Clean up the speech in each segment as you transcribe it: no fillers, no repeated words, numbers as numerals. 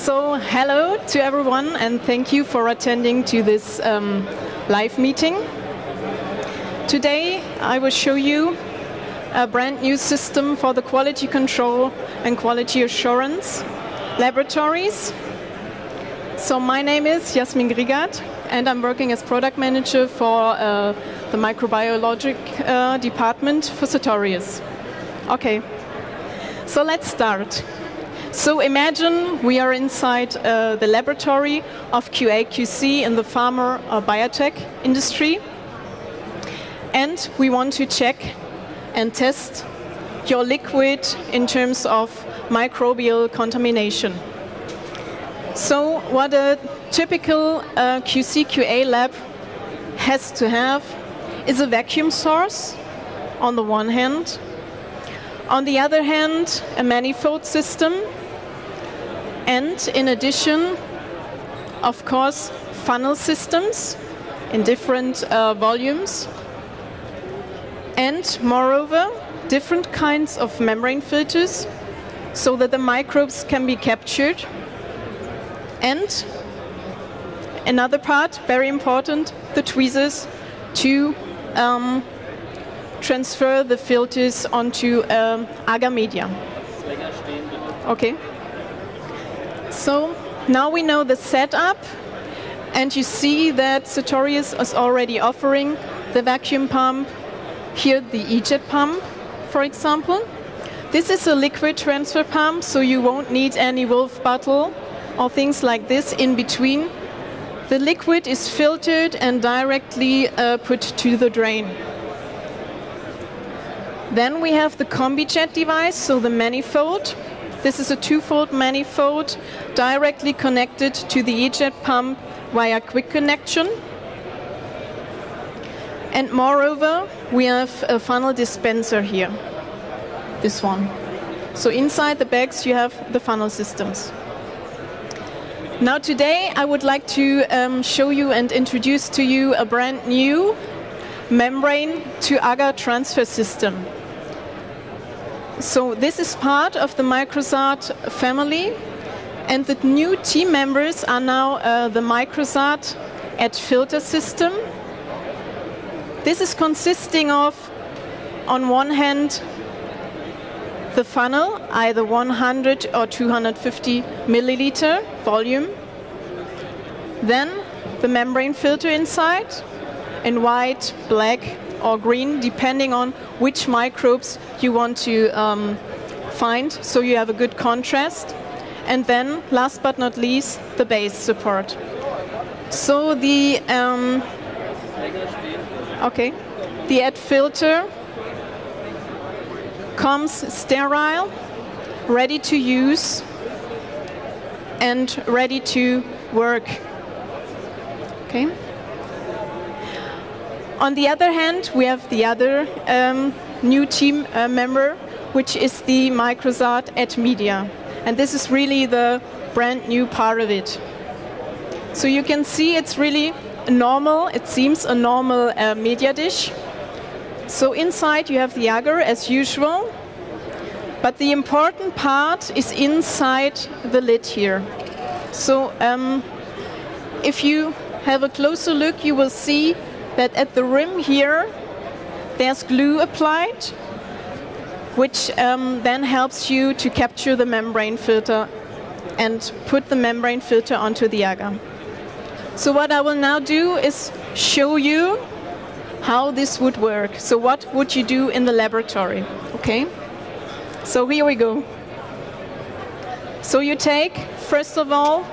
So hello to everyone, and thank you for attending to this live meeting. Today I will show you a brand new system for the quality control and quality assurance laboratories. So my name is Jasmin Grigard, and I'm working as product manager for the microbiologic department for Sartorius. Okay, so let's start. So imagine we are inside the laboratory of QA/QC in the pharma or biotech industry, and we want to check and test your liquid in terms of microbial contamination. So what a typical QC/QA lab has to have is a vacuum source on the one hand. On the other hand, a manifold system, and in addition, of course, funnel systems in different volumes, and moreover, different kinds of membrane filters so that the microbes can be captured. And another part, very important, the tweezers to transfer the filters onto agar media. Okay. So now we know the setup, and you see that Sartorius is already offering the vacuum pump, here the e.jet pump, for example. This is a liquid transfer pump, so you won't need any wolf bottle or things like this in between. The liquid is filtered and directly put to the drain. Then we have the Combi Jet Device, so the manifold. This is a two-fold manifold directly connected to the e.jet pump via quick connection. And moreover, we have a funnel dispenser here, this one. So inside the bags you have the funnel systems. Now today I would like to show you and introduce to you a brand new membrane to agar transfer system. So this is part of the Microsart family, and the new team members are now the Microsart filter system. This is consisting of, on one hand, the funnel, either 100 or 250 milliliter volume. Then the membrane filter inside in white, black, or green, depending on which microbes you want to find, so you have a good contrast. And then, last but not least, the base support. So the ad filter comes sterile, ready to use, and ready to work. Okay. On the other hand, we have the other new team member, which is the Microsart Media. And this is really the brand new part of it. So you can see it's really normal, it seems a normal media dish. So inside you have the agar as usual, but the important part is inside the lid here. So if you have a closer look, you will see that at the rim here, there's glue applied, which then helps you to capture the membrane filter and put the membrane filter onto the agar. So what I will now do is show you how this would work. So what would you do in the laboratory? Okay. So here we go. So you take, first of all,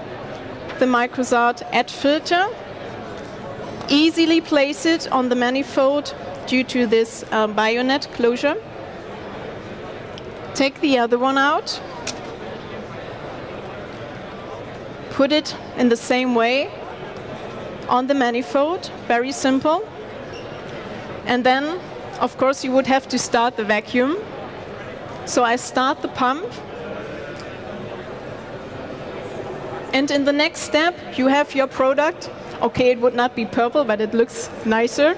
the Microsart filter, easily place it on the manifold due to this bayonet closure. Take the other one out, put it in the same way on the manifold, very simple. And then, of course, you would have to start the vacuum. So I start the pump. And in the next step, you have your product. Okay, it would not be purple, but it looks nicer.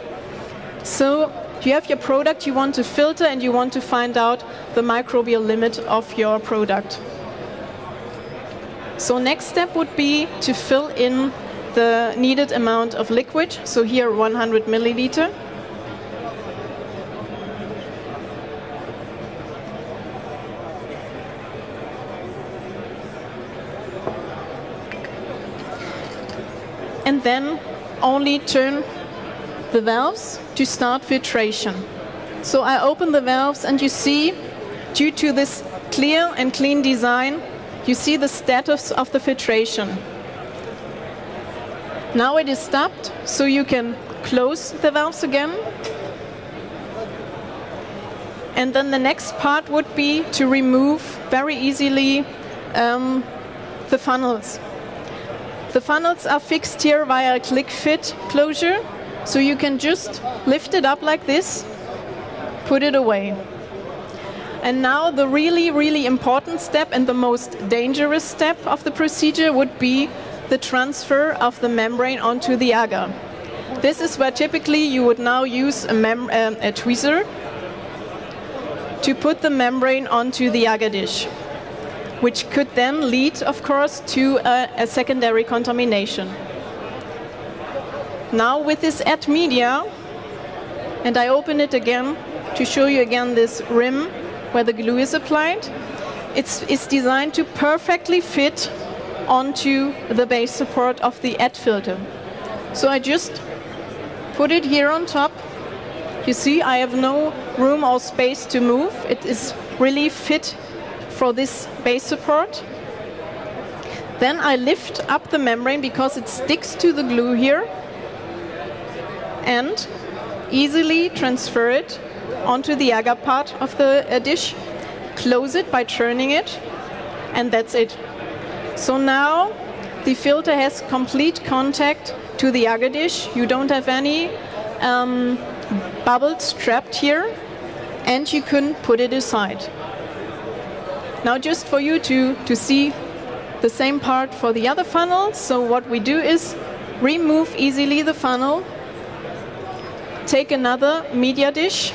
So you have your product you want to filter, and you want to find out the microbial limit of your product. So next step would be to fill in the needed amount of liquid. So here 100 milliliter. And then only turn the valves to start filtration. So I open the valves and you see, due to this clear and clean design, you see the status of the filtration. Now it is stopped, so you can close the valves again. And then the next part would be to remove very easily the funnels. The funnels are fixed here via a click fit closure, so you can just lift it up like this, put it away. And now the really, really important step and the most dangerous step of the procedure would be the transfer of the membrane onto the agar. This is where typically you would now use a tweezer to put the membrane onto the agar dish, which could then lead, of course, to a secondary contamination. Now with this add media, and I open it again to show you again this rim where the glue is applied, it's designed to perfectly fit onto the base support of the add filter. So I just put it here on top. You see, I have no room or space to move. It is really fit for this base support. Then I lift up the membrane because it sticks to the glue here and easily transfer it onto the agar part of the dish, close it by turning it, and that's it. So now the filter has complete contact to the agar dish. You don't have any bubbles trapped here, and you can put it aside. Now just for you to see the same part for the other funnel. So what we do is remove easily the funnel, take another media dish,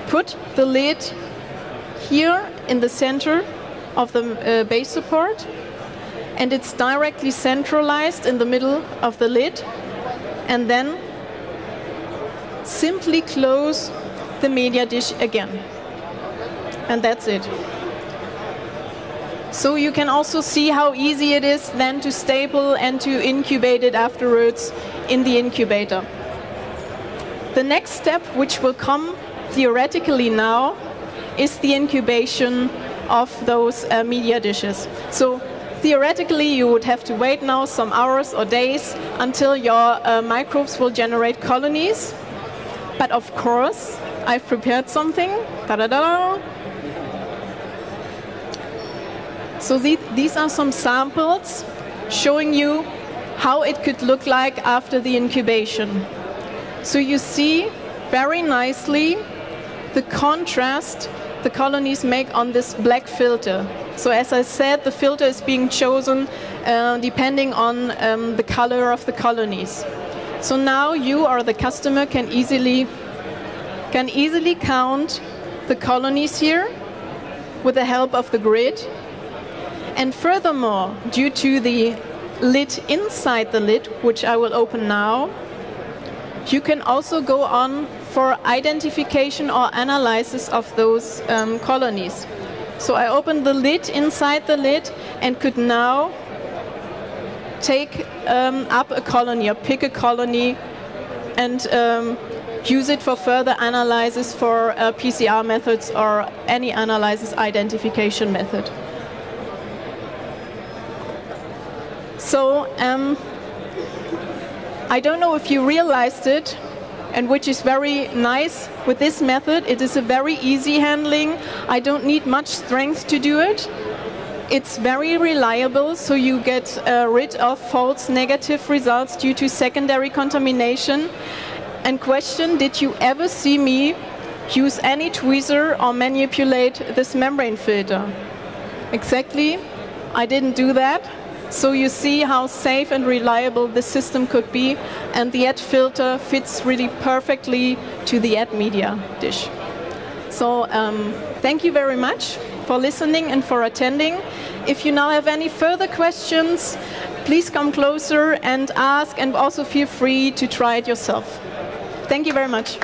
put the lid here in the center of the base support, and it's directly centralized in the middle of the lid, and then simply close the media dish again. And that's it. So you can also see how easy it is then to staple and to incubate it afterwards in the incubator. The next step, which will come theoretically now, is the incubation of those media dishes. So theoretically, you would have to wait now some hours or days until your microbes will generate colonies. But of course, I've prepared something. Ta-da-da! So these are some samples showing you how it could look like after the incubation. So you see very nicely the contrast the colonies make on this black filter. So as I said, the filter is being chosen depending on the color of the colonies. So now you or the customer can easily count the colonies here with the help of the grid. And furthermore, due to the lid inside the lid, which I will open now, you can also go on for identification or analysis of those colonies. So I opened the lid inside the lid and could now take up a colony or pick a colony and use it for further analysis for PCR methods or any analysis identification method. So I don't know if you realized it, and which is very nice with this method. It is a very easy handling. I don't need much strength to do it. It's very reliable, so you get rid of false negative results due to secondary contamination. And question, did you ever see me use any tweezer or manipulate this membrane filter? Exactly, I didn't do that. So you see how safe and reliable this system could be, and the add filter fits really perfectly to the add media dish. So thank you very much for listening and for attending. If you now have any further questions, please come closer and ask, and also feel free to try it yourself. Thank you very much.